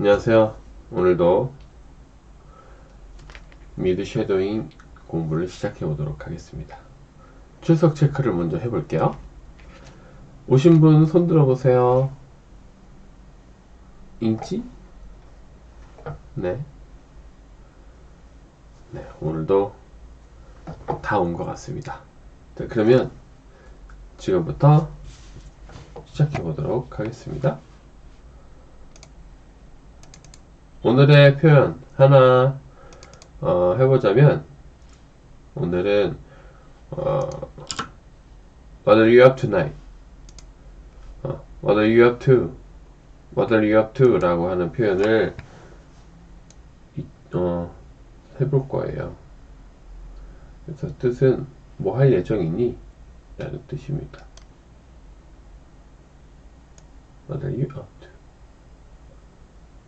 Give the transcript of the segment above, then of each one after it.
안녕하세요. 오늘도 미드쉐도잉 공부를 시작해 보도록 하겠습니다. 출석 체크를 먼저 해볼게요. 오신 분 손 들어보세요. 인지? 네. 네, 오늘도 다 온 것 같습니다. 자, 그러면 지금부터 시작해 보도록 하겠습니다. 오늘의 표현 하나 해보자면, 오늘은 What are you up tonight? What are you up to? What are you up to? 라고 하는 표현을 해볼 거예요. 그래서 뜻은 뭐 할 예정이니? 라는 뜻입니다. What are you up to?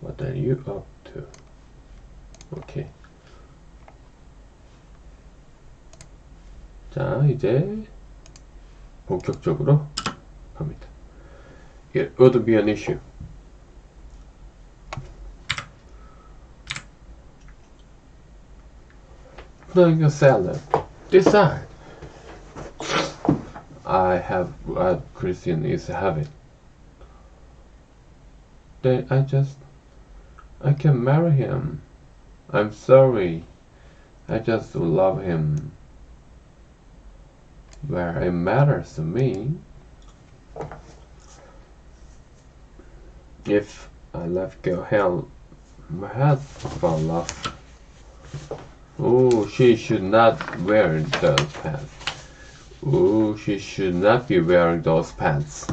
What are you up to? 오케이. 자, 이제 본격적으로 갑니다. It would be an issue. Putting a salad. Decide. I have what Christian is having. Then I can marry him. I'm sorry. I just love him. Where it matters to me. If I let go, hell, my head fall off. Oh, she should not wear those pants. Oh, she should not be wearing those pants.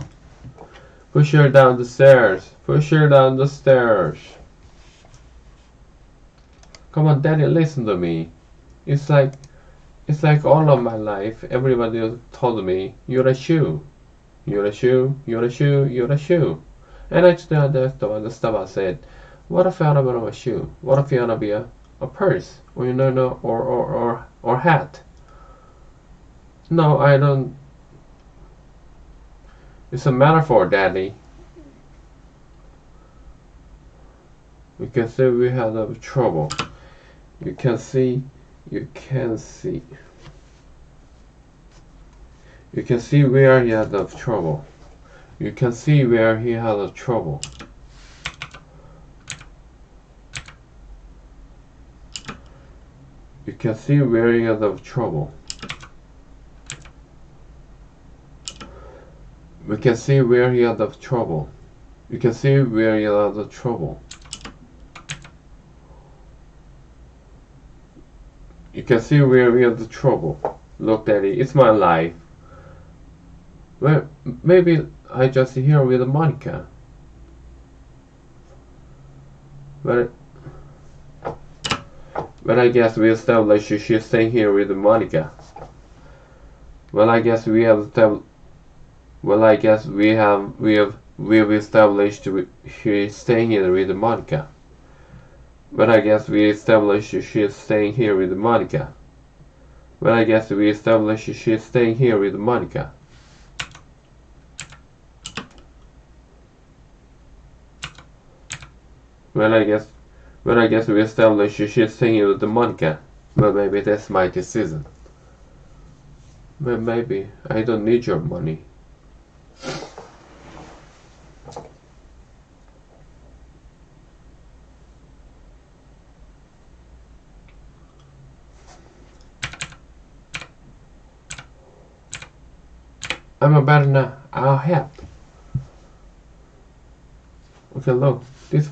Push her down the stairs. Push her down the stairs. Come on, Daddy, listen to me. It's like all of my life, everybody told me, you're a shoe. You're a shoe, you're a shoe, you're a shoe. And I just understood the stuff I said. What if I wanna be a shoe? What if you wanna be a purse? Or or hat? No, I don't. It's a metaphor, Daddy. You can see we had trouble. You can see where he had trouble. You can see where he had trouble. You can see where he had trouble. We can see where he had trouble. You can see where he had trouble. You can see where we have the trouble. Look, Daddy, it's my life. Well, maybe I just here with Monica. But I guess we established she's staying here with Monica. Well, I guess we have established she's staying here with Monica. But I guess we established she's staying here with Monica. But I guess we established she's staying here with Monica. But I guess we established she's staying here with Monica. But maybe that's my decision. But maybe I don't need your money. I'm a better now. I'll help. Okay, look. This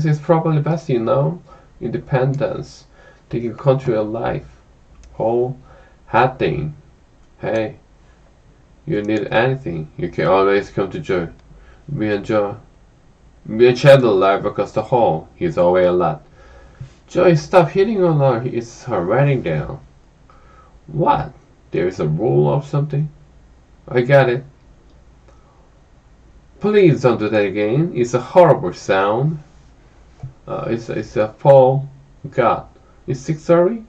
is probably best, you know. Independence, taking control of life, whole hat thing. Hey, you need anything, you can always come to Joe. Me and Chandler live across the hall. He's away a lot. Joy, stop hitting on her. It's her writing down. What? There is a rule or something? I got it. Please don't do that again. It's a horrible sound. It's a Paul. God. Is 6:30?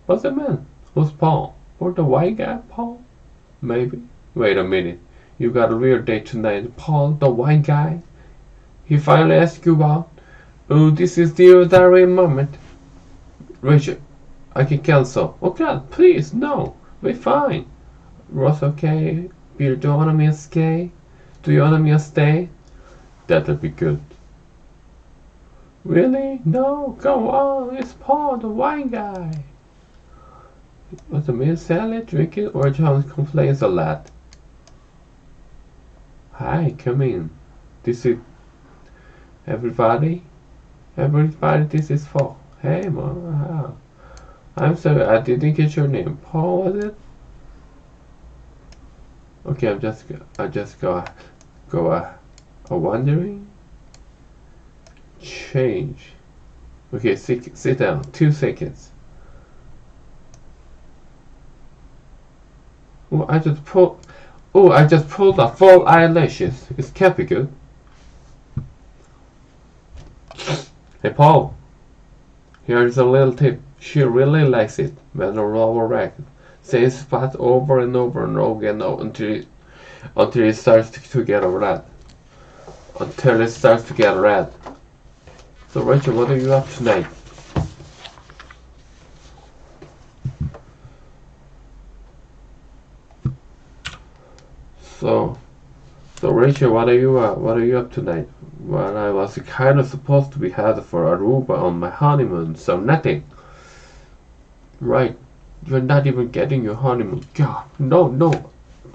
What's that man? Who's Paul? Or the white guy, Paul? Maybe. Wait a minute. You got a real date tonight. Paul, the white guy? he finally asked you about? Oh, this is the very moment. Rachel, I can cancel. Oh God, please, no. We're fine. Ross, okay. Bill, do you want me to stay? Do you want me to stay? That'll be good. Really? No, come on. It's Paul, the wine guy. Was the man salad, drinking, or John complains a lot? Hi, come in. This is everybody. Everybody, this is Paul. Hey, Mom. I'm sorry, I didn't get your name. Paul, was it? Okay, I just go wondering. Change. Okay, sit down. 2 seconds. Oh, I just pulled the full eyelashes. It can't be good. Hey, Paul. Here's a little tip. She really likes it when a roller rack. Same spot over and over and over again until it starts to get red. Until it starts to get red. So Rachel, what are you up tonight? So Rachel, what are you up tonight? Well, I was kind of supposed to be headed for Aruba on my honeymoon, so nothing. Right. You're not even getting your honeymoon. God, no.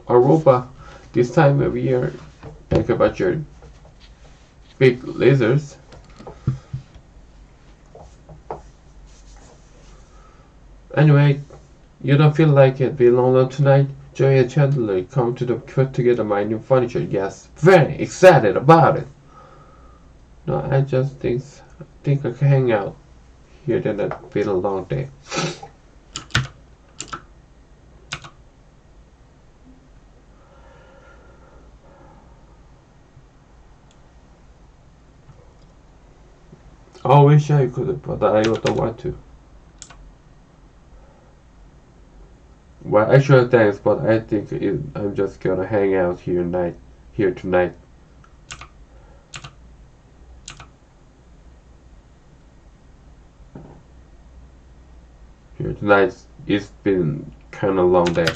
Aruba, this time of year, think about your big lizards. Anyway, you don't feel like it being alone tonight? Joey and Chandler come to put together my new furniture. Yes, very excited about it. No, I just think I can hang out here. Then it's been a long day. I wish I could, but I don't want to. Well, actually, thanks, but I think I'm just gonna hang out here tonight. Here tonight. It's been kind of a long day.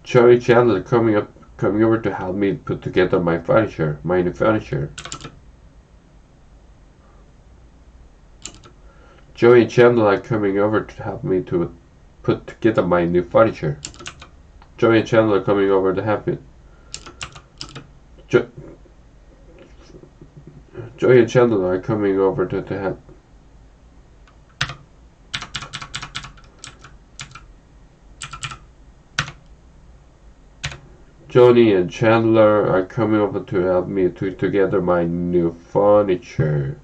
Joey Chandler coming over to help me put together my new furniture. Joey and Chandler are coming over to help me to put together my new furniture. Joey and Chandler are coming over to help me. Joey and Chandler are coming over to help. Johnny and Chandler are coming over to help me put together my new furniture.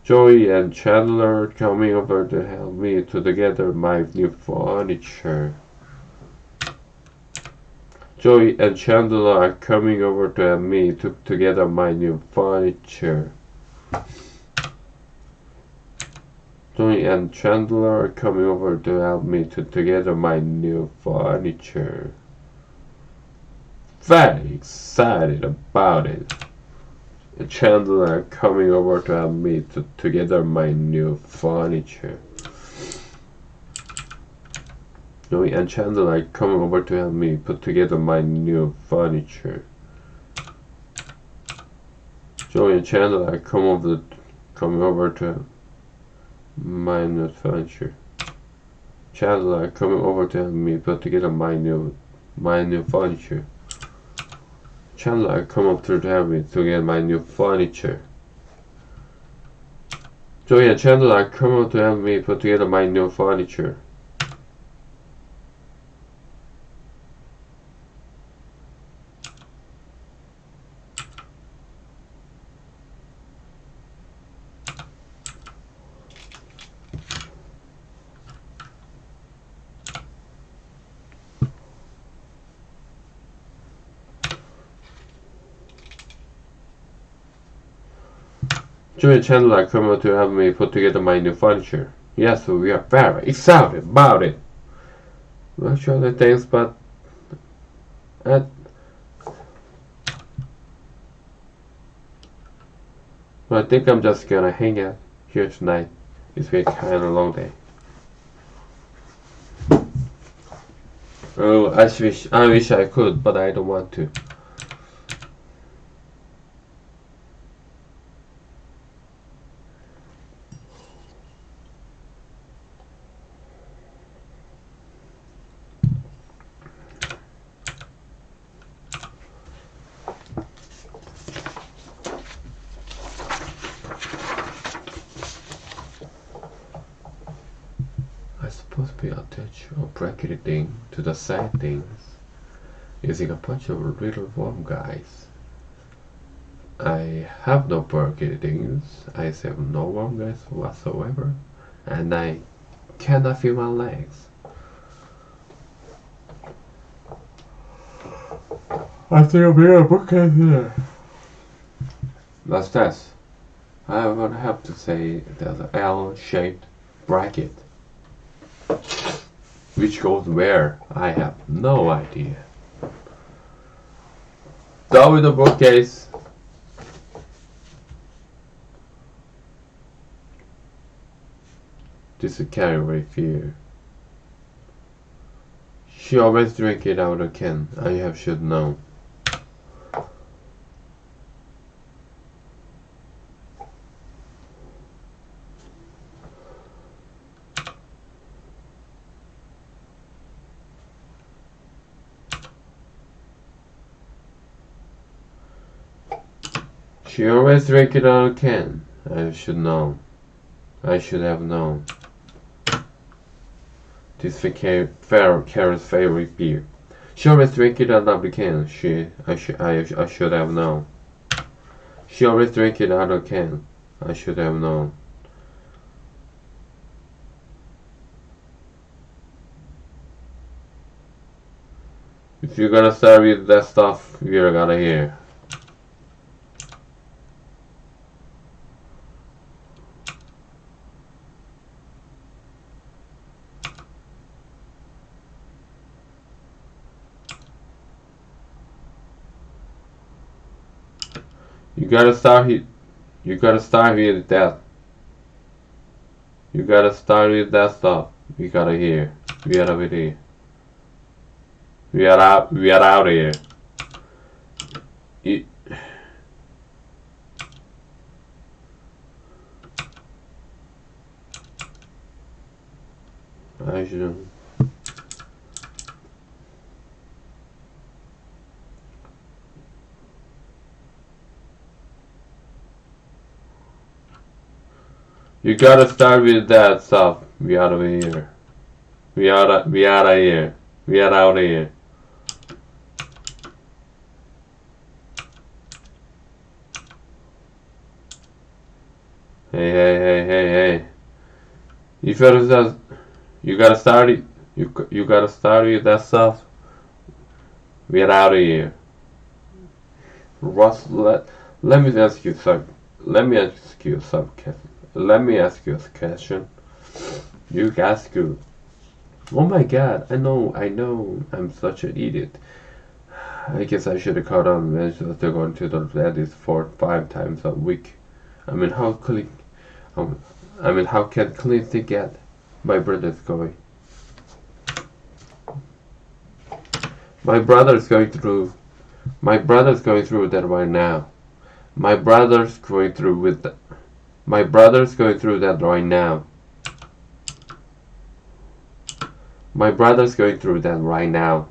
Joey and Chandler are coming over to help me put together my new furniture. Joey and Chandler are coming over to help me put together my new furniture. Joey and Chandler are coming over to help me put together my new furniture. Very excited about it. And Chandler are coming over to help me put together my new furniture. Joey and Chandler are coming over to help me put together my new furniture. Joey and Chandler are coming over to my new furniture. Chandler are coming over to help me put together my new furniture. Chandler are coming over to help me to get my new furniture. Joey and Chandler are coming over to help me put together my new furniture. Joey and Chandler are coming to help me put together my new furniture. Yes, we are very excited about it. Actually, thanks, but I think I'm just gonna hang out here tonight. It's been kind of a long day. Oh, I wish I could, but I don't want to. Supposed to pay attention or bracket thing to the side things using a bunch of little warm guys. I have no bracket things, I have no warm guys whatsoever, and I cannot feel my legs. I think I'll be a bookcase here. That's that. I would have to say there's an L-shaped bracket. Which goes where? I have no idea. Down with the bookcase. This is category fear. She always drank it out of a can. I should know. She always drank it out of a can. I should know. I should have known. This is Carol's favorite beer. She always drank it out of a can. I should have known. She always drank it out of a can. I should have known. If you're gonna start with that stuff, you're gonna hear. You gotta start with that. You gotta start with that stuff. We gotta hear. We are over here. We are out here. I should. You gotta start with that stuff. We are over here. We are here. We are out here. Hey. If you gotta start it. You gotta start with that stuff. We are out of here. Ross, let me ask you something. Let me ask you a question. You ask you. Oh my god, I know, I'm such an idiot. I guess I should have caught on when they're going to the Reddit 4-5 times a week. I mean, how can Clinton get? My brother's going. My brother's going through that right now. My brother's going through that right now. My brother's going through that right now.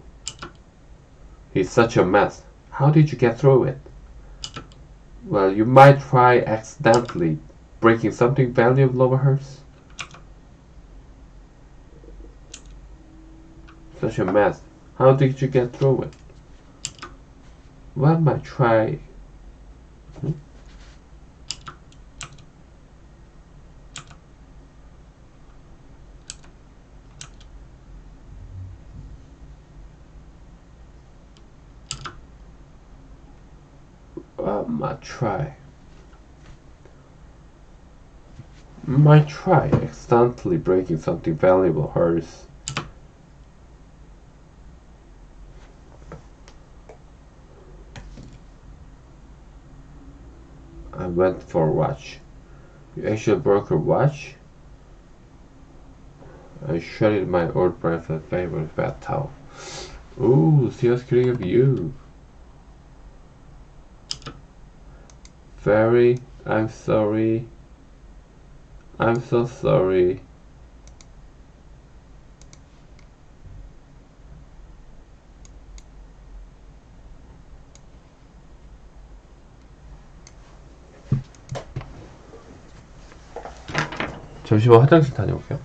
He's such a mess. How did you get through it? Well, you might try accidentally breaking something valuable of hers. Such a mess. How did you get through it? Well, might try. Might try accidentally breaking something valuable of hers. went for a watch. You actually broke her watch? I shredded my old bracelet favorite bath towel. Ooh, serious critic of you. Very, I'm sorry. I'm so sorry. 잠시만 화장실 다녀올게요.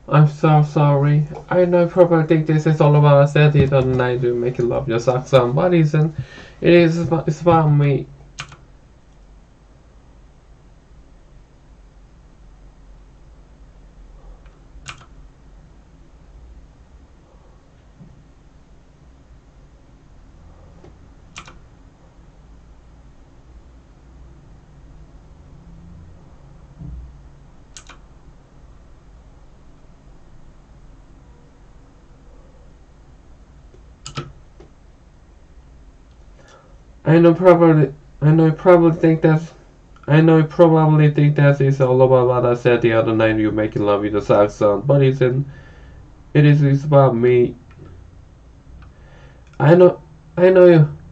I'm so sorry. I know you probably think this is all about I said it on the night to make you love your socks on, but isn't. It's about me. I know you probably think that is all about what I said the other night you making love with the socks on, but isn't. It's about me.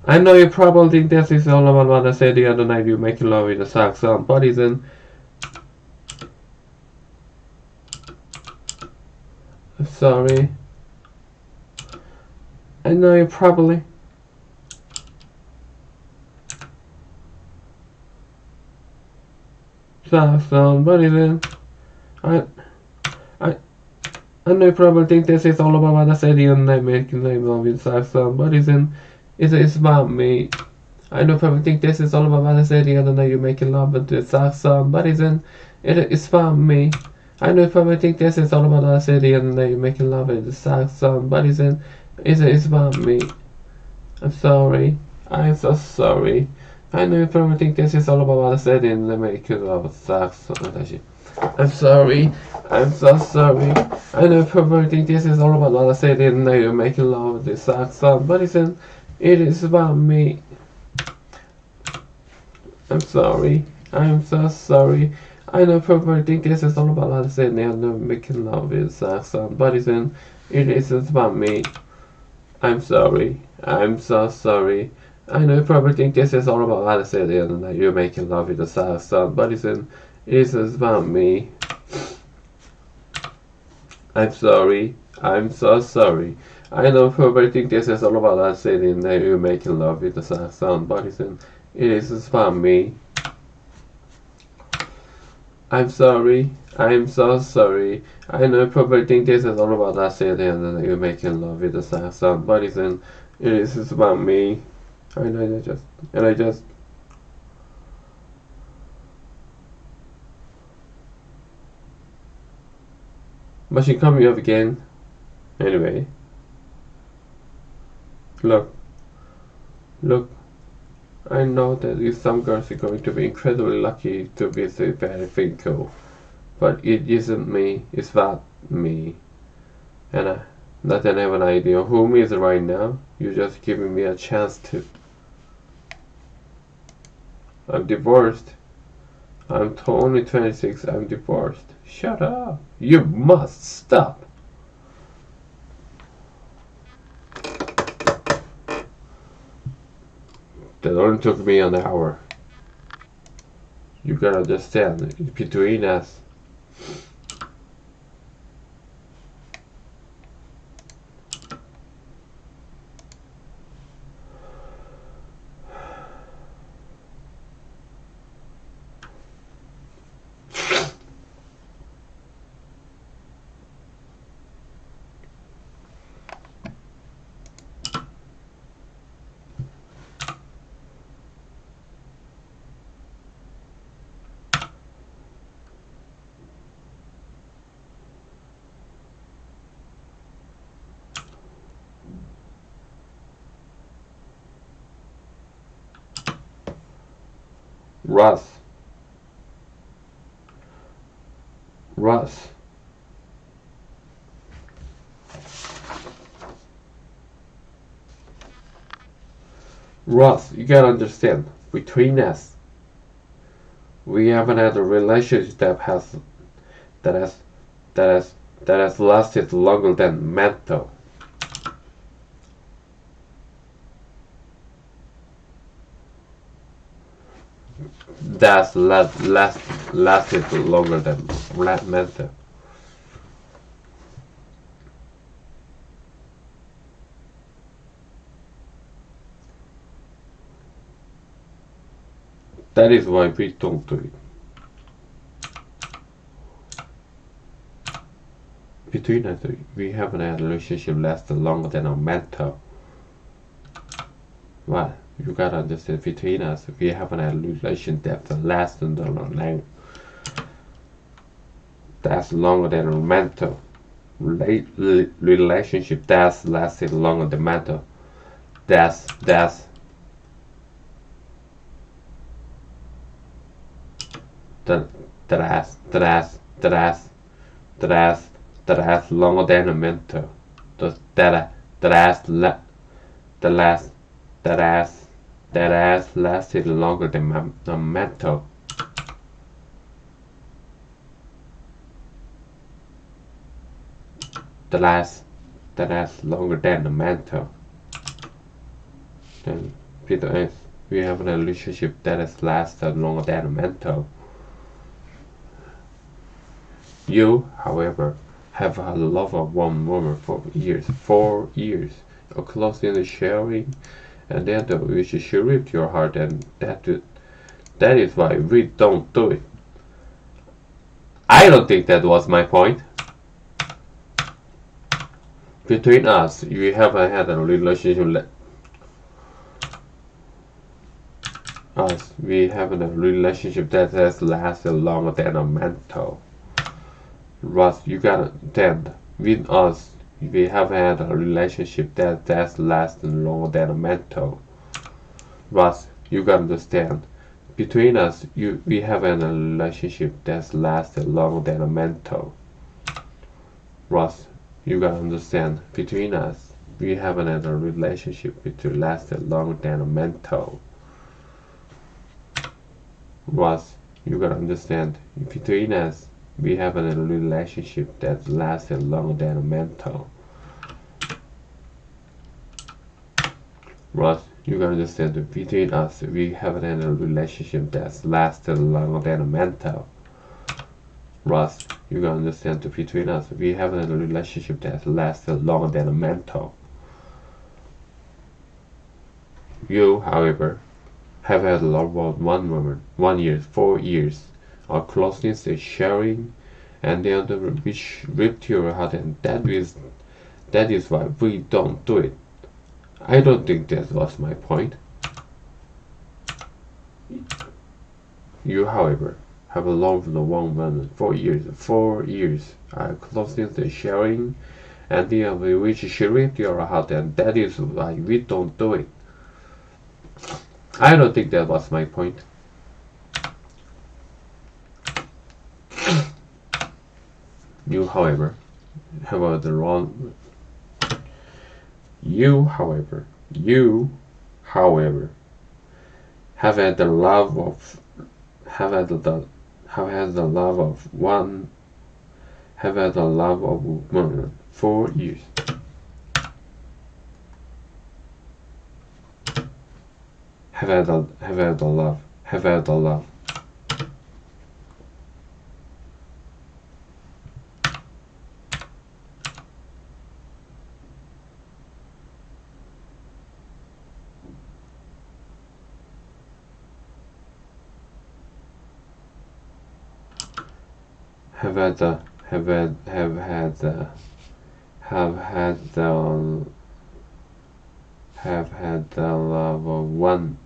I know you probably think that is all about what I said the other night you making love with the socks on, but isn't. I'm sorry. I know you probably. Socks on, but isn't. I know you probably think this is all about what I said the other night making love with socks on, but isn't. It's about me. I know you probably think this is all about what I said the other night you making love with the socks on, but isn't. It's about me. I know you probably think this is all about what I said the other night you making love with the socks on, but isn't. It's about me. I'm sorry. I'm so sorry. I know you probably think this is all about what I said in the making love with the socks on. 다시. I'm sorry. I'm so sorry. I know you probably think this is all about what I said in the night you're making love with the socks on, but isn't. It is about me. I'm sorry. I'm so sorry. I know you probably think this is all about what I said in the night you're making love with the socks on, but isn't. It is about me. I'm sorry. I'm so sorry. I know you probably think this is all about what I said the other night you're making love with the socks on, but isn't. It is about me. I'm sorry. I'm so sorry. I know you probably think this is all about what I said in the night you're making love with the socks on, but isn't. It is about me. I'm sorry. I'm so sorry. I know you probably think this is all about what I said the other night you're making love with the socks on, but isn't. It is about me. I just. Machine coming up again. Anyway. Look, look, I know that if some girls are going to be incredibly lucky to be so very thankful, but it isn't me, it's not me. And I not that I have an idea who me is right now, you're just giving me a chance to. I'm divorced. I'm only 26, I'm divorced. Shut up. You must stop. That only took me an hour. You gotta understand, between us. Russ. Russ. Russ, you gotta understand, between us, we haven't had a relationship that has lasted longer than mental. That's lasted longer than mental. That is why we don't do it. Between us, we haven't had a relationship lasted longer than our mental. Why? You gotta understand, between us, we haven't had a relationship that lasted longer. That's longer than a mental. Relationship that's lasted longer than mental. That's longer than a mental. That has lasted longer than a mental. That has longer than a mental. Then Peter S. We have a relationship that has lasted longer than a mental. You, however, have had love of one woman for years, 4 years, a close in the sharing, and then which she ripped your heart, and that is why we don't do it. I don't think that was my point. Between us, we haven't had a relationship. We haven't a relationship that has lasted longer than a mental. Russ, you gotta understand. With us, we have had a relationship that's lasted longer than a mental. Russ, you gotta understand. Between us, we have had a relationship that's lasted longer than a mental. Russ, you gotta understand. Between us, we haven't had a relationship that lasted longer than a mental. Russ, you gotta understand. Between us, we have a relationship that lasted longer than a mental. Russ, you gotta understand that between us, we haven't had a relationship that's lasted longer than a mental. Russ, you gotta understand that between us, we haven't had a relationship that's lasted longer than a mental. You, however, have had love of one woman, 1 year, 4 years. Our closeness is sharing, and the other which ripped your heart, and that is why we don't do it. I don't think that was my point. You, however, have a love of one woman 4 years. 4 years. Our closeness is sharing, and the other which she ripped your heart, and that is why we don't do it. I don't think that was my point. You, however, have the wrong. You, however, have had the love of woman 4 years. Have had the love. Have had the love. Have had the love of one.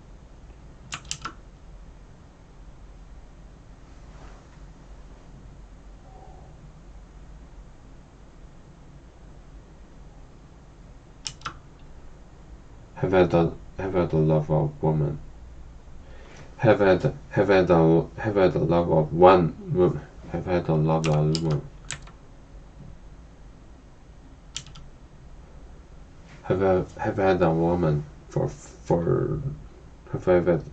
Have had the love of woman. Have had the love of one woman. Have had the love of woman. Have had a woman for have had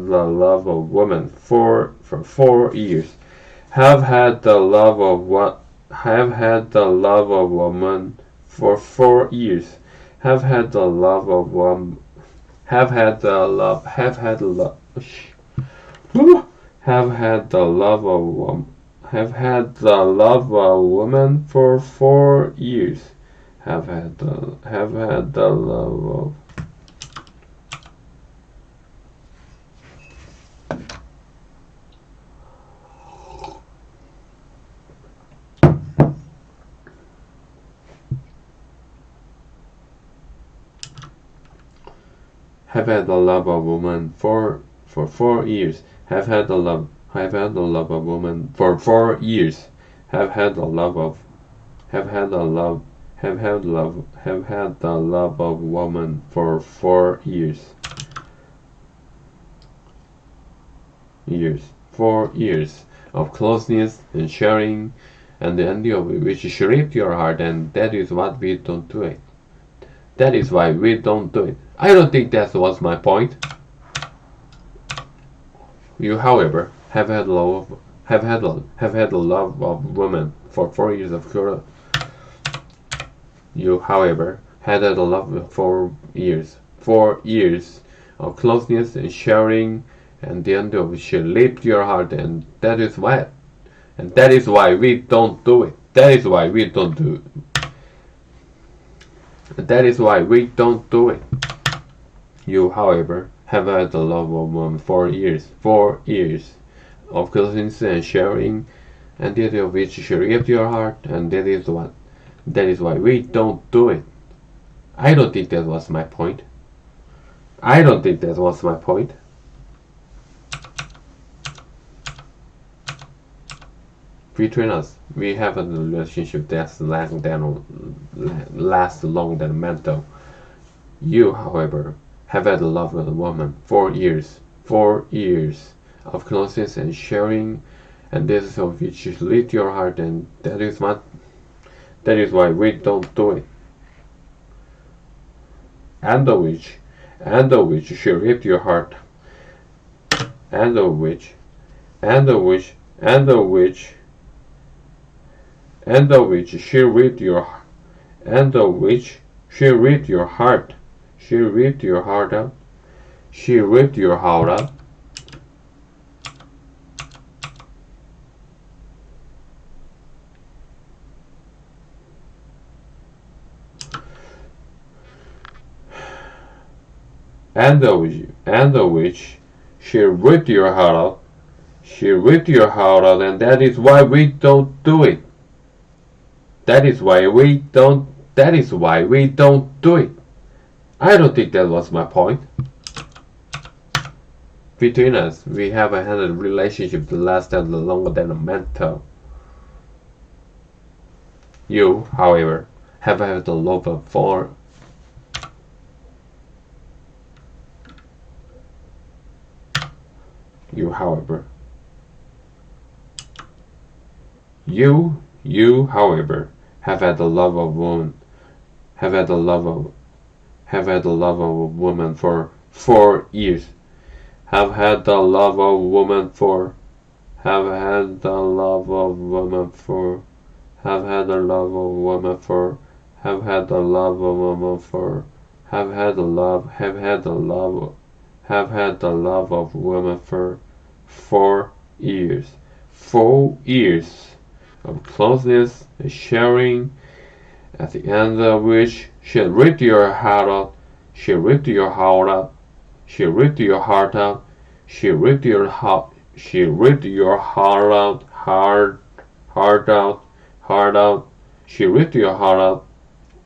the love of woman for 4 years. Have had the love of what? Have had the love of woman for 4 years. Have had the love of one. Have had the love. Have had the love. Have had the love of woman. Have had the love of a woman for 4 years. Have had the love of. Have had the love of woman for 4 years. Have had the love of woman for 4 years. Have had the love of woman for 4 years. 4 years of closeness and sharing, and the end of which shaped your heart, and that is what we don't do it. That is why we don't do it. I don't think that was my point. You, however, have had the love of woman for 4 years of cure. You, however, had the love for 4 years of closeness and sharing, and the end of which shaped your heart, and that is why we don't do it. That is why we don't do it. That is why we don't do it. You, however, have had the love of woman 4 years of closeness and sharing, and the other of which shaped your heart, and that is why we don't do it. I don't think that was my point. Between us, we have a relationship that lasts longer than mental. You, however, have had the love of a woman 4 years of closeness and sharing, and this is of which lit your heart, and that is why we don't do it. And of which she ripped your heart, and of which she ripped your heart. She ripped your heart out. She ripped your heart out. And of which she ripped your heart out. She ripped your heart out, and that is why we don't do it. That is why we don't do it. I don't think that was my point. Between us, we have had a relationship that lasted longer than a mental. You, however, have had the love of for you, however. You, however, have had the love of woman, have had the love of a woman for 4 years. Have had the love of woman for, have had the love of woman for, have had the love of woman for, have had the love of woman for, have had the love of woman for 4 years. 4 years of closeness and sharing, at the end of which she ripped your heart out, she ripped your heart out, she ripped your heart out, she ripped your heart, she ripped your heart out, heart out, she ripped your heart out,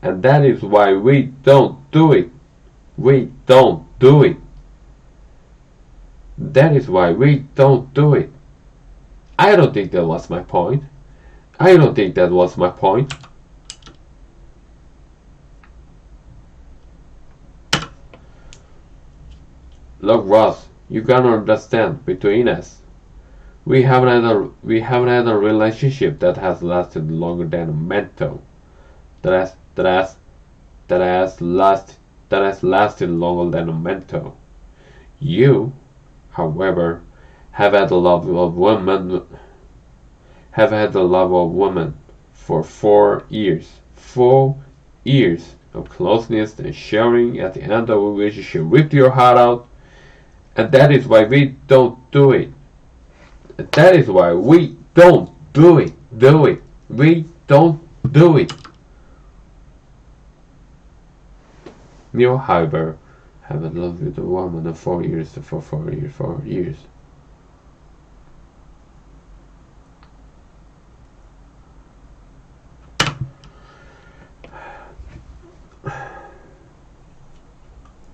and that is why we don't do it. We don't do it. That is why we don't do it. I don't think that was my point. I don't think that was my point. Look, Ross, you gotta understand, between us, we haven't had a relationship that has lasted longer than a mental. That has lasted longer than a mental. You, however, have had the love of woman for 4 years. 4 years of closeness and sharing, at the end of which she ripped your heart out, and that is why we don't do it. That is why we don't do it. We don't do it. You, however, have been loved with a woman for 4 years.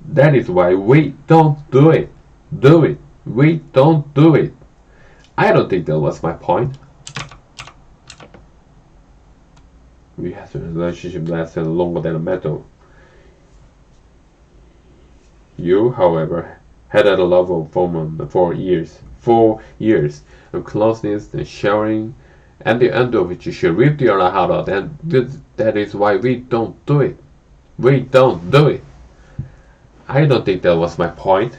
That is why we don't do it. We don't do it. I don't think that was my point. We had a relationship that lasted longer than a metal. You, however, had a love of woman for 4 years. 4 years of closeness and sharing, and the end of which she ripped your heart out, and that is why we don't do it. We don't do it. I don't think that was my point.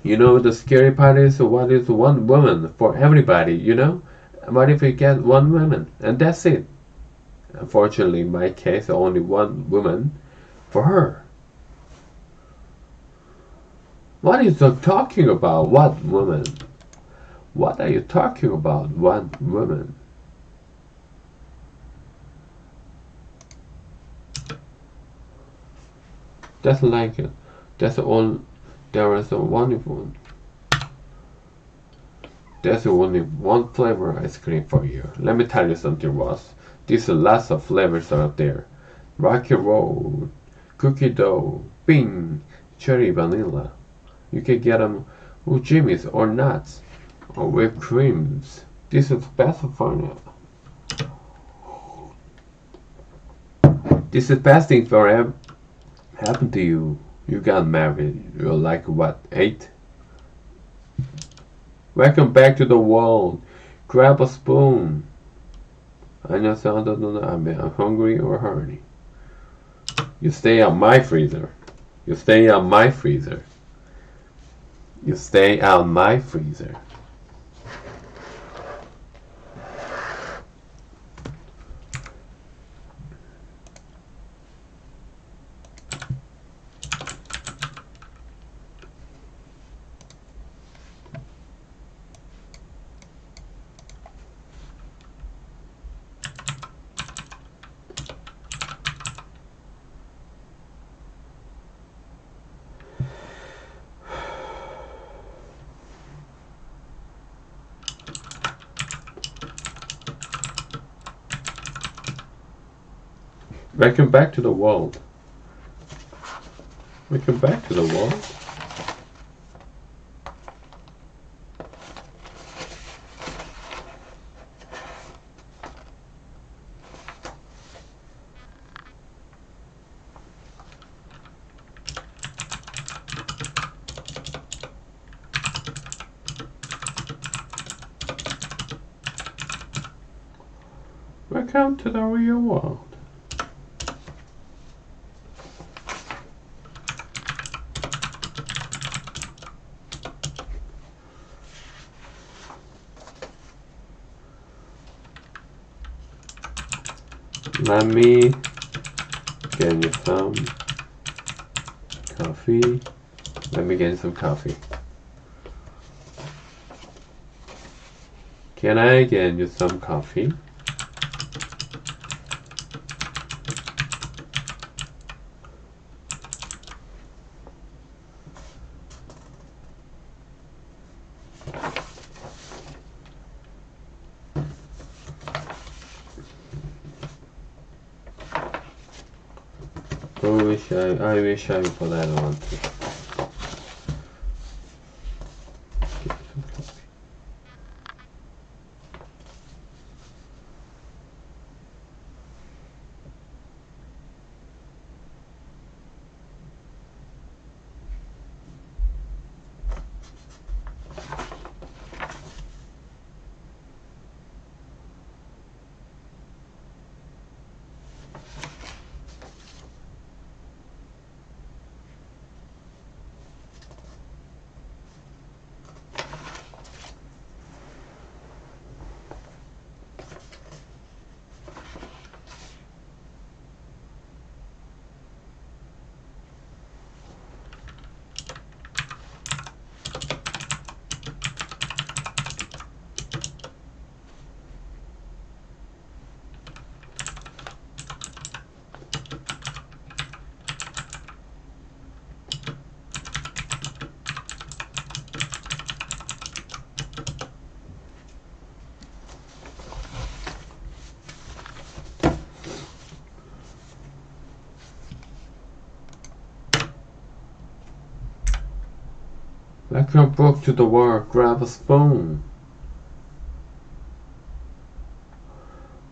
You know, the scary part is, what is one woman for everybody, you know? What if we get one woman and that's it? Unfortunately, in my case, only one woman for her. What are you talking about? What woman? What are you talking about? One woman. That's like it. That's all. There is only one flavor ice cream for you. Let me tell you something, Ross. There's lots of flavors out there. Rocky Road, cookie dough, bing, cherry vanilla. You can get them with jimmies or nuts or whipped creams. This is best for you. This is best thing for happened to you. You got married. You're like what, 8? Welcome back to the world. Grab a spoon. I'm hungry or horny. You stay on my freezer. You stay on my freezer. You stay on my freezer. Welcome back to the world. Welcome back to the world. Welcome to the real world. Let me get you some coffee. Let me get you some coffee. Can I get you some coffee? I wish I would that one too. Like your book to the wall, grab a spoon.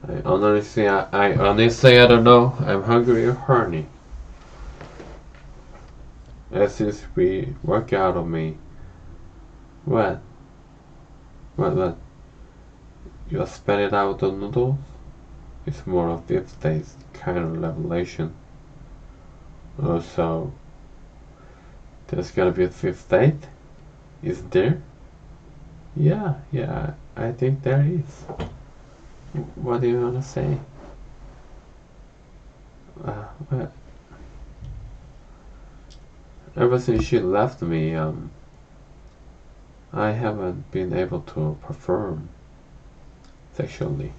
I honestly I don't know. I'm hungry or horny. As if we work out of me. What? You spit it out the noodles? It's more of fifth taste kind of revelation. Oh, so there's gotta be a fifth date? Is there? Yeah, I think there is. What do you want to say? What? Ever since she left me, I haven't been able to perform sexually.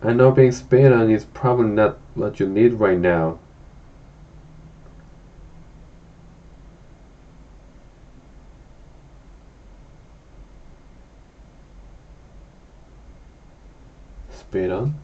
I know being spit on is probably not what you need right now. Spit on?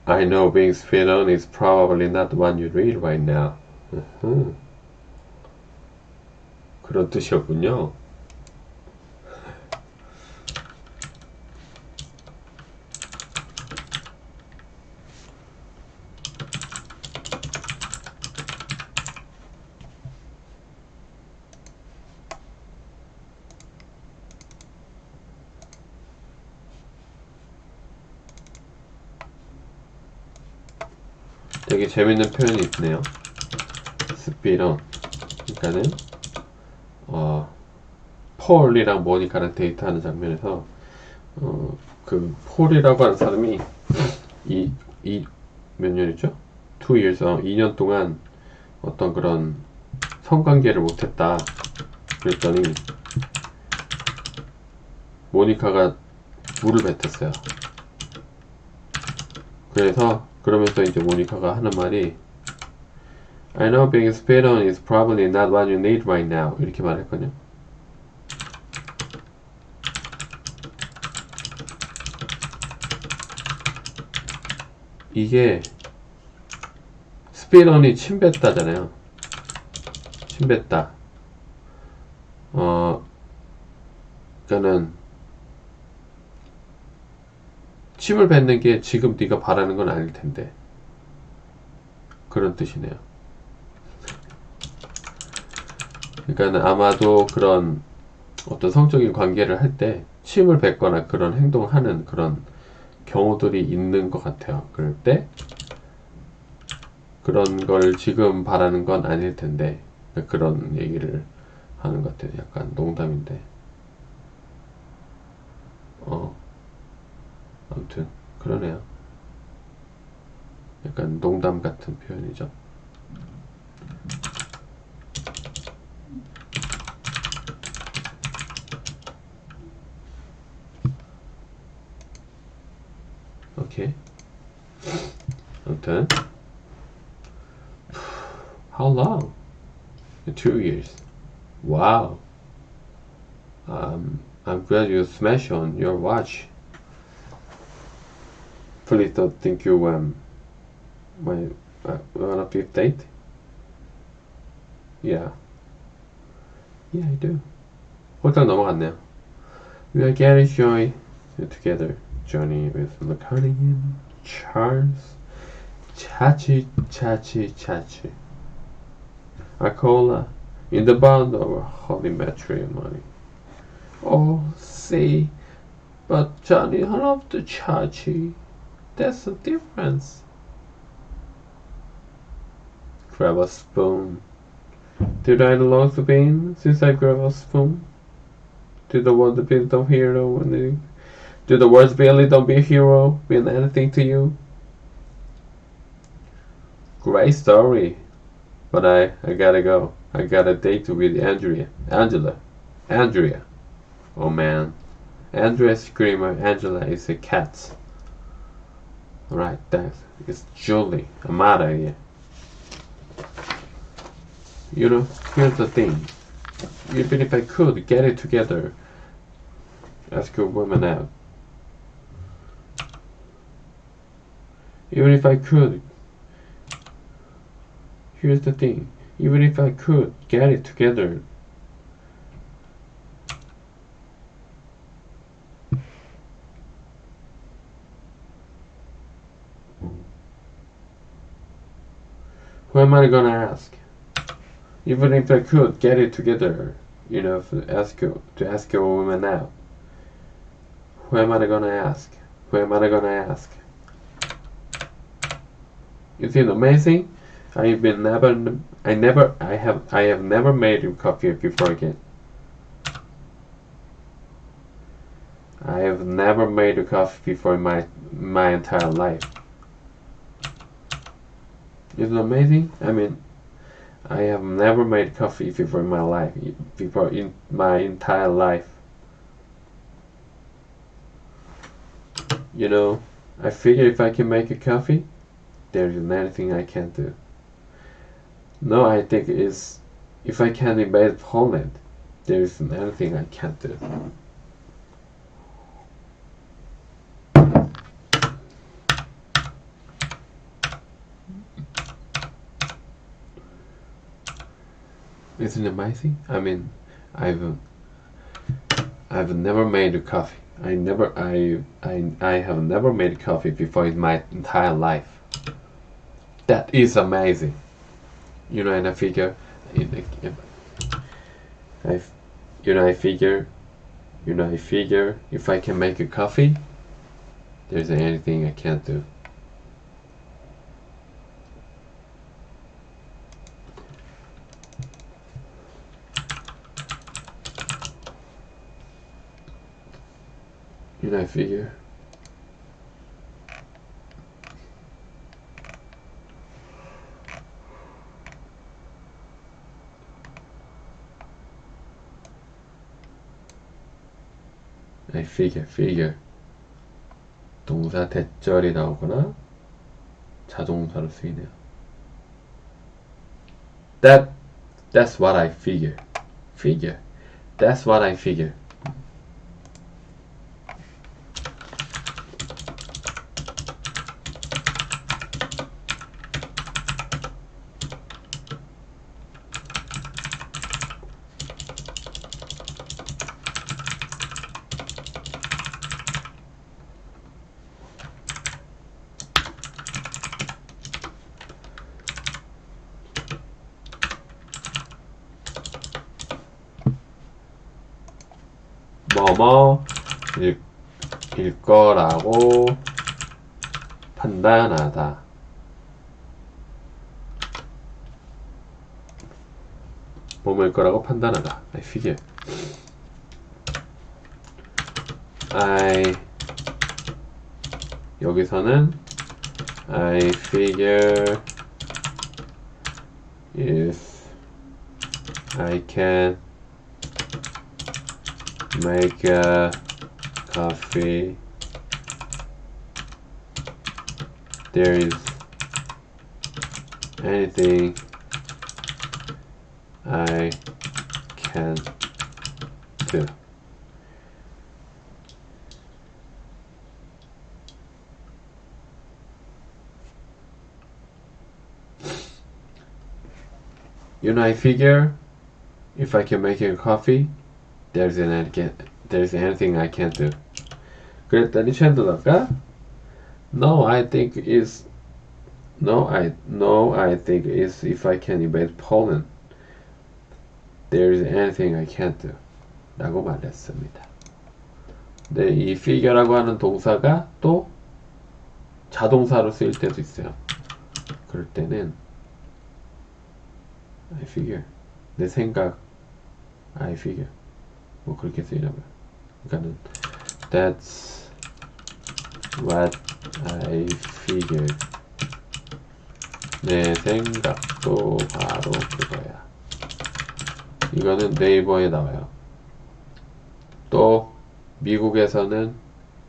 I know being spit on is probably not the one you read right now. 그런 뜻이었군요. 되게 재밌는 표현이 있네요. 스피런. 그러니까는 폴이랑 모니카랑 데이트하는 장면에서 그 폴이라고 하는 사람이 몇 년이죠? 2years, 2년 동안 어떤 그런 성관계를 못했다. 그랬더니 모니카가 물을 뱉었어요. 그래서 그러면서 이제 모니카가 하는 말이 I know being spit on is probably not what you need right now. 이렇게 말했거든요. 이게 spit on이 침 뱉다잖아요. 침 뱉다. 그러니까는 침을 뱉는 게 지금 네가 바라는 건 아닐 텐데 그런 뜻이네요. 그러니까 아마도 그런 어떤 성적인 관계를 할 때 침을 뱉거나 그런 행동을 하는 그런 경우들이 있는 것 같아요. 그럴 때 그런 걸 지금 바라는 건 아닐 텐데 그런 얘기를 하는 것 같아요. 약간 농담인데 아무튼 그러네요. 약간 농담 같은 표현이죠. 오케이. 아무튼 How long? 2 years. Wow. I'm glad you smashed on your watch. Please don't think you my on a fifth date. Yeah. Yeah, I do. 홀딱 넘어갔네요. We are getting joy together. Johnny with McConaughey, Charles, 차치. Acola in the bond of holy matrimony. Oh, see, but Johnny loved the chachi. That's the difference. Grab a spoon. Did I long to be since I grab a spoon? Did the word be the hero? Did the words Billy don't be a hero mean anything to you? Great story. But I gotta go. I got a date with Andrea. Oh man. Andrea Screamer, Angela is a cat. Right, that is Julie. Amada, yeah. You know, here's the thing. Even if I could get it together, ask a woman out. Even if I could, here's the thing. Even if I could get it together, who am I gonna ask? Even if I could get it together, you know, to ask a woman out. Who am I gonna ask? Who am I gonna ask? Is it amazing? I have never made you coffee before again. I have never made a coffee before in my entire life. Isn't it amazing? I mean, I have never made coffee before in my entire life. You know, I figure if I can make a coffee, there isn't anything I can't do. No, I think is if I can invade Poland, there isn't anything I can't do. Isn't it amazing? I mean, I've never made a coffee. I have never made coffee before in my entire life. That is amazing. You know, and I figure, I figure if I can make a coffee, there's anything I can't do. You know, I figure. 동사 대절이 나오거나 자동사로 쓰이네요. That's what I figure. That's what I figure. 뭐뭐 일 거라고 판단하다. 뭐뭐일 거라고 판단하다. I figure. 여기서는 I figure if I can make a coffee, there is anything I can do. I figure if I can make a coffee, there's anything I can't do. 그랬더니 챈들러가 I think is if I can invade Poland, there is anything I can't do. 라고 말했습니다. 근데 이 figure라고 하는 동사가 또 자동사로 쓰일 때도 있어요. 그럴 때는 I figure, 내 생각, I figure, 뭐 그렇게 쓰이나봐요. 그러니까는 That's what I figure. 내 생각도 바로 그거야. 이거는 네이버에 나와요. 또 미국에서는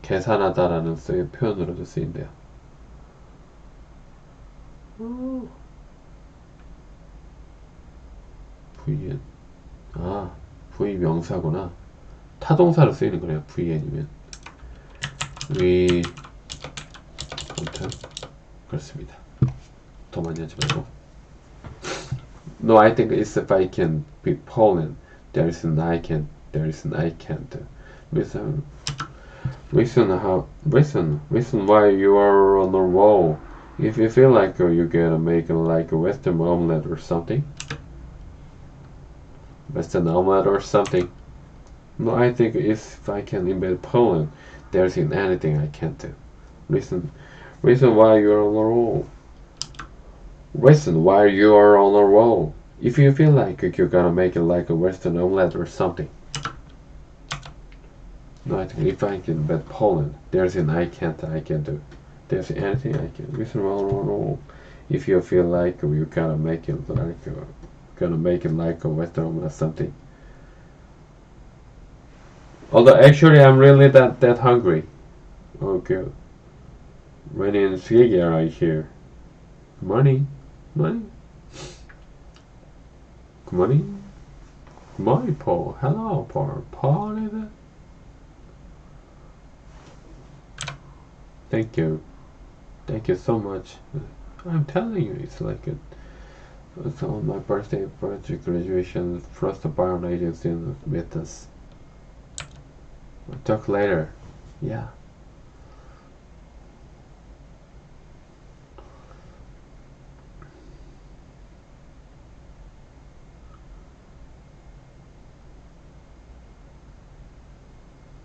계산하다라는 표현으로도 쓰인대요. VN. V 명사구나. 타동사로 쓰이는 거네요. VN이면. 아무튼 그렇습니다. 더 많이 하지 말고. No, I think it's if I can be Poland. There is an I can't. Listen why you are on the roll. If you feel like you gotta make like a Western omelette or something. No, I think if I can invade Poland, there isn't anything I can't do. Listen why you are on the roll. If you feel like you're gonna make it like a Western omelette or something. No, I think if I can invade Poland, there's an I can't do. There's anything I can. Listen why if you feel like you're gonna make it like a Western omelette or something. Although actually I'm really that hungry. Oh good. Raining Swiggy right here. Good morning. Good morning, Paul. Hello, Paul. Paul is it? Thank you so much. I'm telling you, it's like it's on my birthday, graduation, first Byron agency with us. We'll talk later. Yeah.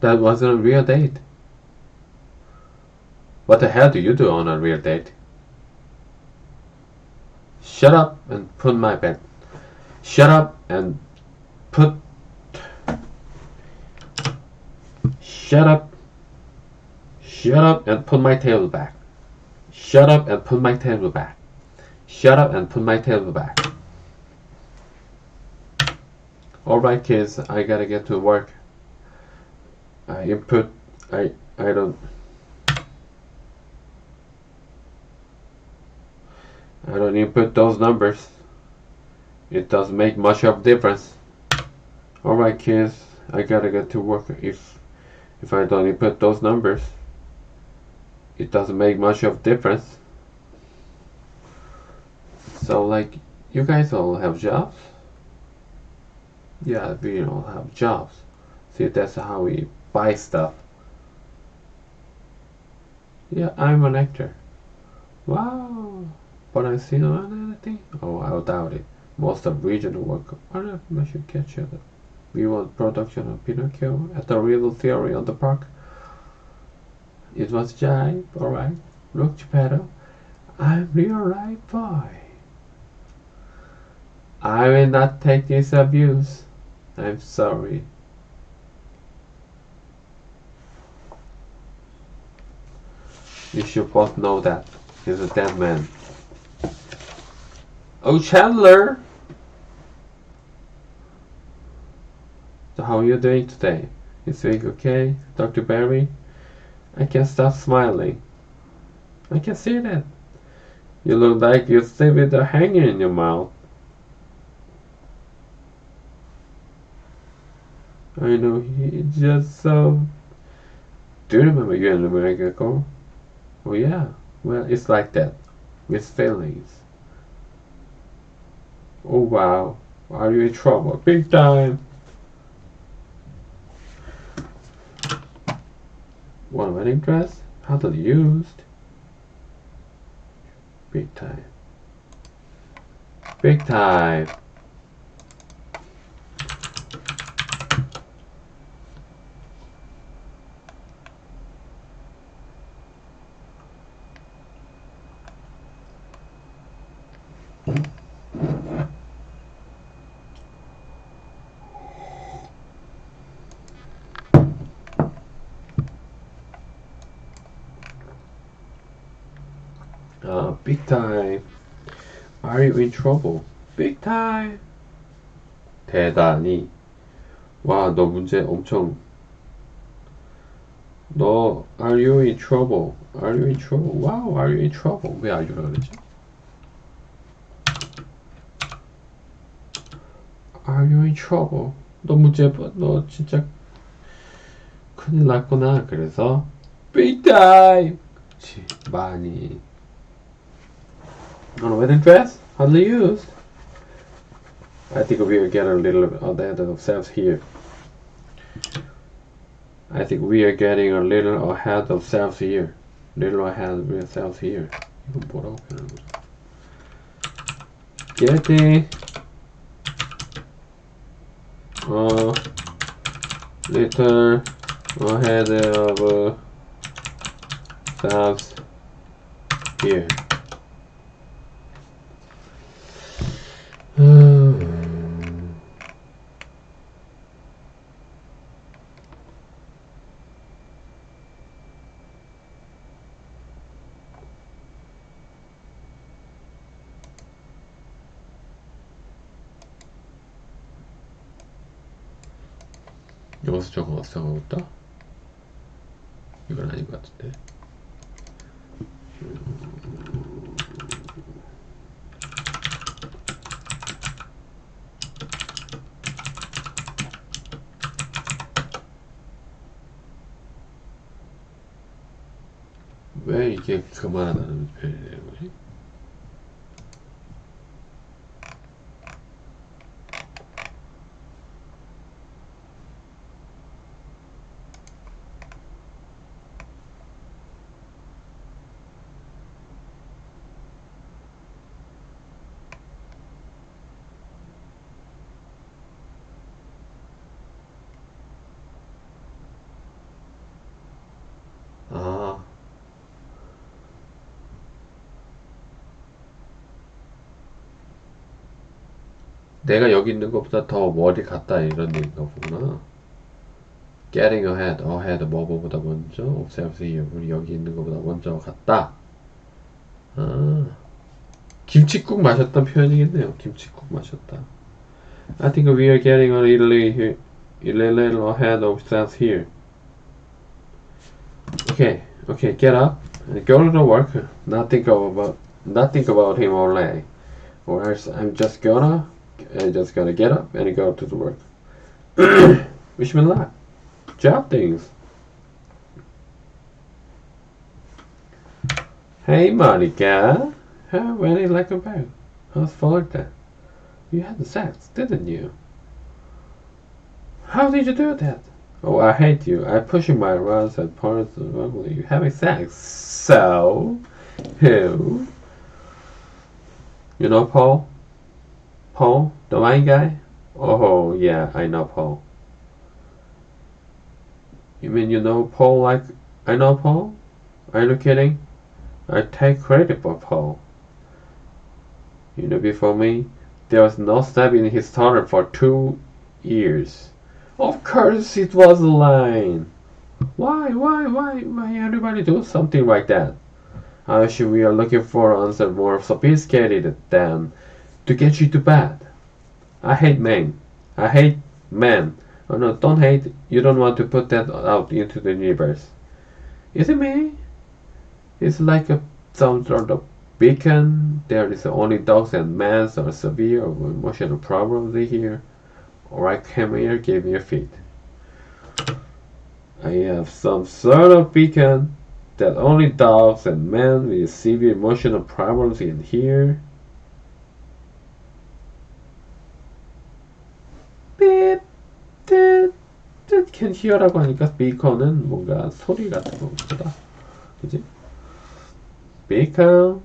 That wasn't a real date. What the hell do you do on a real date? Shut up and put my bed. Shut up and put my table back. Shut up and put my table back. Alright kids, I gotta get to work. I don't I don't input those numbers. It doesn't make much of a difference. Alright kids, I gotta get to work. If I don't input those numbers, it doesn't make much of a difference. So like, you guys all have jobs? Yeah, we all have jobs. See, that's how we buy stuff. Yeah, I'm an actor. Wow. But I see no anything? Oh, I doubt it. Most of regional work. I should catch you. We want production of Pinocchio at the Real Theory on the park. It was jive, alright. Look, Geppetto, I'm real right boy. I will not take this abuse. I'm sorry. You should both know that. He's a dead man. Oh, Chandler! So how are you doing today? Is week okay, Dr. Barry? I can't stop smiling. I can see that. You look like you sleep with a hanger in your mouth. I know, he's just so... Do you remember you and America Girl? Oh yeah, well, it's like that. With feelings. Oh wow, are you in trouble? Big time! Want a wedding dress? How to used? Big time. Big time! Big time. Are you in trouble? Big time. 대단히. 와, 너 문제 엄청. 너, are you in trouble? Are you in trouble? Wow, are you in trouble? 왜 are you라 그러지? Are you in trouble? 너 문제, 너 진짜 큰일 났구나. 그래서 big time. 그치, 많이. On a wedding dress? Hardly used. I think we are getting a little ahead of ourselves here. I think we are getting a little ahead of ourselves here. Little ahead of ourselves here. 이건 뭐라고 표현하는 거죠? Getting little ahead of ourselves here. 여기서 저거 어디서 있다? 이건 아닌 것 같은데. 왜 이게 그만하다는 표현이 되는 거지? 아, 내가 여기 있는 것보다 더 머리 갔다 이런 얘기인가 보구나. Getting ahead, 뭐뭐보다 먼저, observe here, 우리 여기 있는 것보다 먼저 갔다. 아, 김칫국 마셨던 표현이겠네요. 김칫국 마셨다. I think we are getting a little ahead of ourselves here. Okay, get up and go to the work. Not think about not think about him all day, or else I'm just gonna get up and go to the work. Wish me luck. Job things. Hey Monica, how very like a bag. How's Florida? You had sex, didn't you? How did you do that? Oh, I hate you. I pushing my rods at parts of ugly. You having sex. So, who? You know Paul? Paul, the wine guy? Oh, yeah, I know Paul. You mean you know Paul like I know Paul? Are you kidding? I take credit for Paul. You know, before me, there was no snap in his starter for 2 years. Of course it was a line. Why everybody do something like that? I wish we are looking for answer more sophisticated than to get you to bed. I hate men. Oh no, don't hate. You don't want to put that out into the universe. Is it me? It's like some sort of beacon. There is only dogs and men or severe or emotional problems here. Alright, come here, give me your feet. I have some sort of beacon that only dogs and men with severe emotional problems in here. Beep, can hear라고 하니까 beacon은 뭔가 소리 같은 거보다, 그지? Beacon.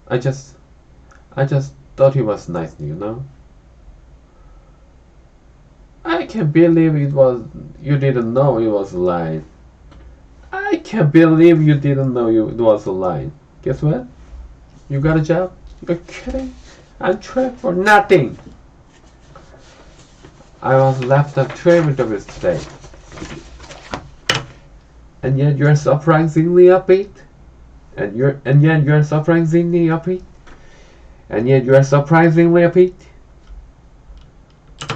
I just thought he was nice, you know. I can't believe you didn't know it was a line. I can't believe you didn't know it was a line. Guess what? You got a job? You're kidding? I'm trapped for nothing. I was left up 2 interviews today. And yet you're surprisingly upbeat. And yet you're surprisingly upbeat. And yet you're surprisingly upbeat.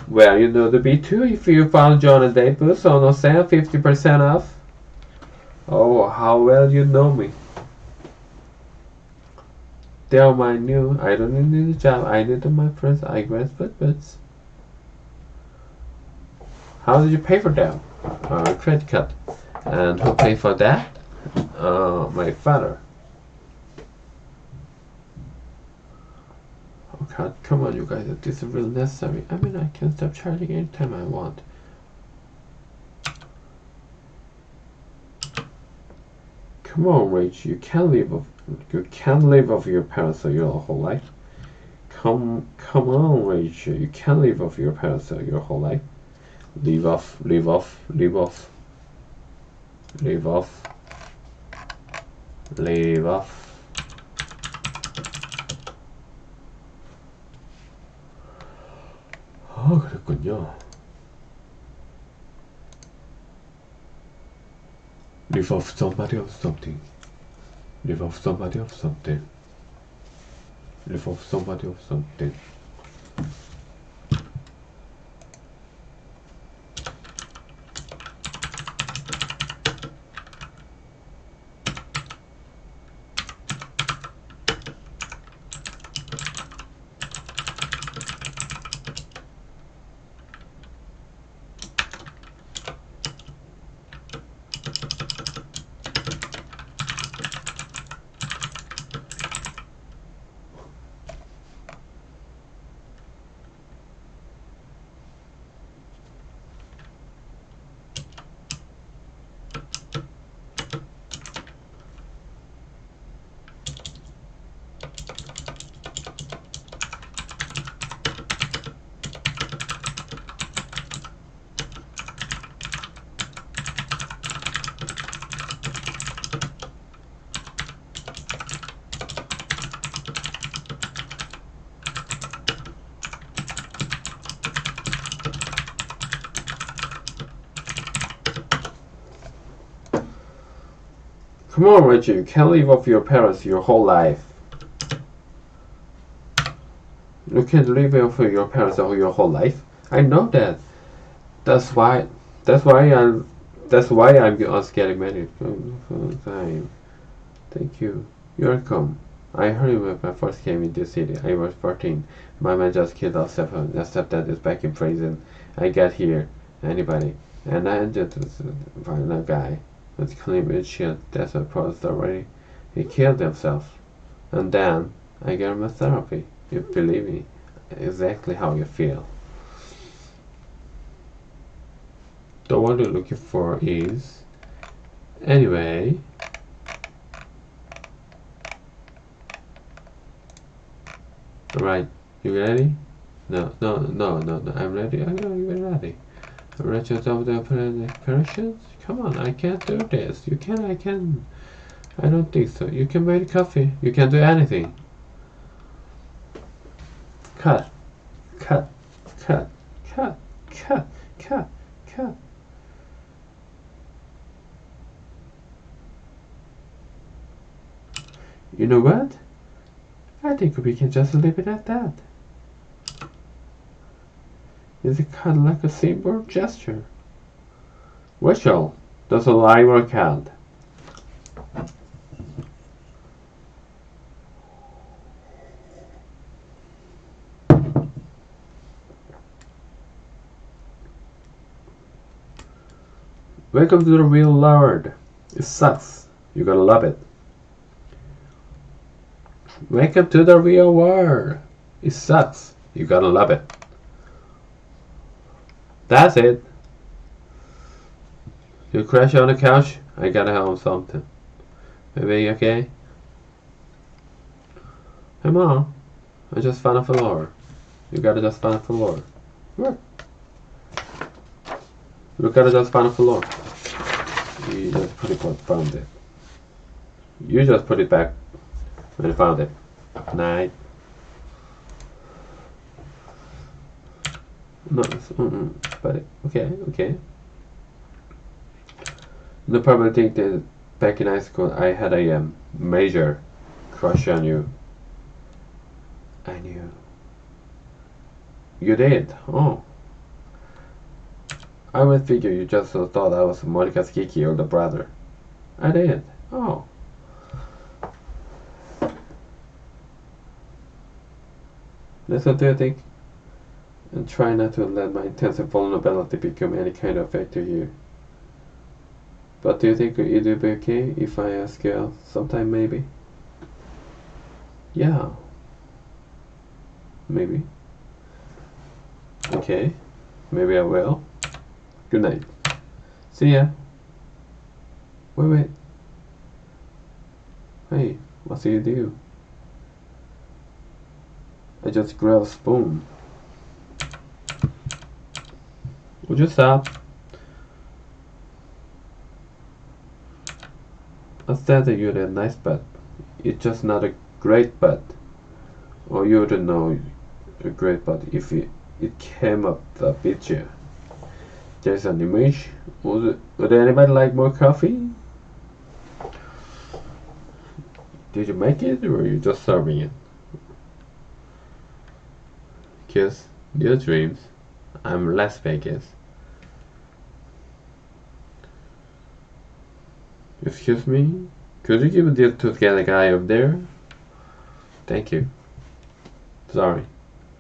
Well, you know the B2 if you found John and Dave Booth on a sale 50% off. Oh, how well you know me. They're my new. I don't need a job. I need my friends. I guess, but. How did you pay for them? Credit card. And who paid for that? My father. Oh God, come on, you guys. This is really necessary. I mean, I can stop charging anytime I want. Come on, Rach. You can't live off your parents your whole life. Come on, Rachel. You can't live off your parents your whole life. Live off. 그랬군요. Live off somebody of something. Live off somebody of something. Live off somebody of something. Come on, Richard, you can't live off your parents your whole life. You can't live off your parents your whole life. I know that. That's why I'm getting married. Thank you. You're welcome. I heard when I first came in this city. I was 14. My man just killed our stepdad is back in prison. I got here. Anybody. And I ended this violent guy. Let's claim it shit. That's a post already. He killed himself. And then I gave him a therapy. You believe me. Exactly how you feel. The one you're looking for is anyway. Alright, you ready? No, I'm ready. I know you're ready. Wretched of the operations? Come on, I can't do this. You can, I can. I don't think so. You can make coffee. You can do anything. Cut. You know what? I think we can just leave it at that. Is it kind of like a symbol gesture? Rachel, does a lie work out? Welcome to the real world. It sucks. You gotta love it. Welcome to the real world. It sucks. You gotta love it. That's it. You crash on the couch? I gotta have something. Baby, you okay? Hey mom, I just found a floor. You gotta just find a floor. What? You gotta just find a floor. You just put it found it. You just put it back when you found it. Night. No, but okay. You probably think that back in high school I had a major crush on you. I knew. You did? Oh. I would figure you just thought I was Monica's Kiki older brother. I did. Oh. That's what you think? And try not to let my intensive vulnerability become any kind of factor here. But do you think it would be okay if I ask you out sometime maybe? Yeah. Maybe. Okay. Maybe I will. Good night. See ya. Wait. Hey, what do you do? I just grabbed a spoon. Would you stop? I said that you had a nice butt. It's just not a great butt. Or you wouldn't know a great butt if it came up the picture. There's an image. Would anybody like more coffee? Did you make it or are you just serving it? Kiss your dreams. I'm Las Vegas. Excuse me? Could you give this to the guy up there? Thank you. Sorry.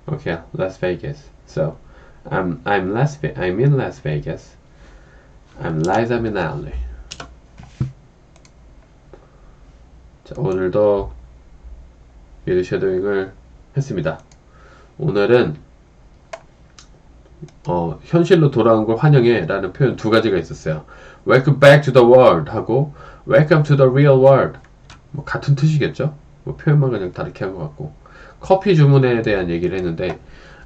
Okay, Las Vegas. So, I'm in Las Vegas. I'm Liza Minnelli. 자, 오늘도 미드쉐도잉을 했습니다. 오늘은 현실로 돌아온 걸 환영해 라는 표현 두 가지가 있었어요. Welcome back to the world 하고 Welcome to the real world. 뭐 같은 뜻이겠죠? 뭐 표현만 그냥 다르게 한 것 같고, 커피 주문에 대한 얘기를 했는데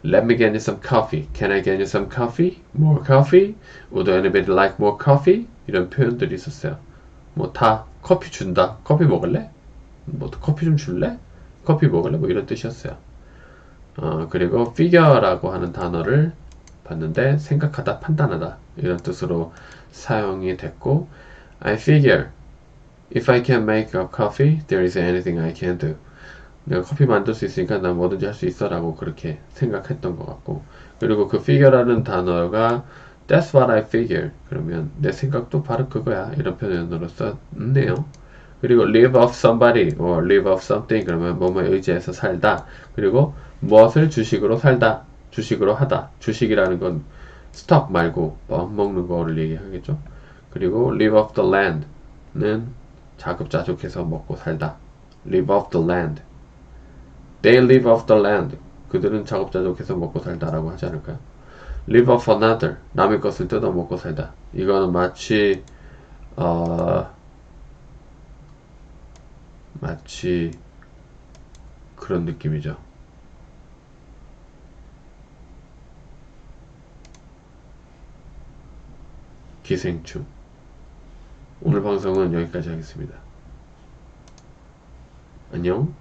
Let me get you some coffee. Can I get you some coffee? More coffee? Would anybody like more coffee? 이런 표현들이 있었어요. 뭐 다 커피 준다. 커피 먹을래? 뭐 커피 좀 줄래? 커피 먹을래? 뭐 이런 뜻이었어요. 그리고 figure라고 하는 단어를 봤는데 생각하다, 판단하다 이런 뜻으로 사용이 됐고, I figure if I can make a coffee, there is anything I can do. 내가 커피 만들 수 있으니까 난 뭐든지 할 수 있어 라고 그렇게 생각했던 것 같고, 그리고 그 figure라는 단어가 That's what I figure. 그러면 내 생각도 바로 그거야 이런 표현으로 썼네요. 그리고 live off somebody or live off something 그러면 뭐뭐에 의지해서 살다. 그리고 무엇을 주식으로 살다. 주식으로 하다. 주식이라는 건 스톡 말고 밥 먹는 거를 얘기하겠죠. 그리고 live off the land는 자급자족해서 먹고 살다. live off the land. They live off the land. 그들은 자급자족해서 먹고 살다라고 하지 않을까요? live off another. 남의 것을 뜯어 먹고 살다. 이거는 마치 그런 느낌이죠. 기생충. 오늘 방송은 여기까지 하겠습니다. 안녕.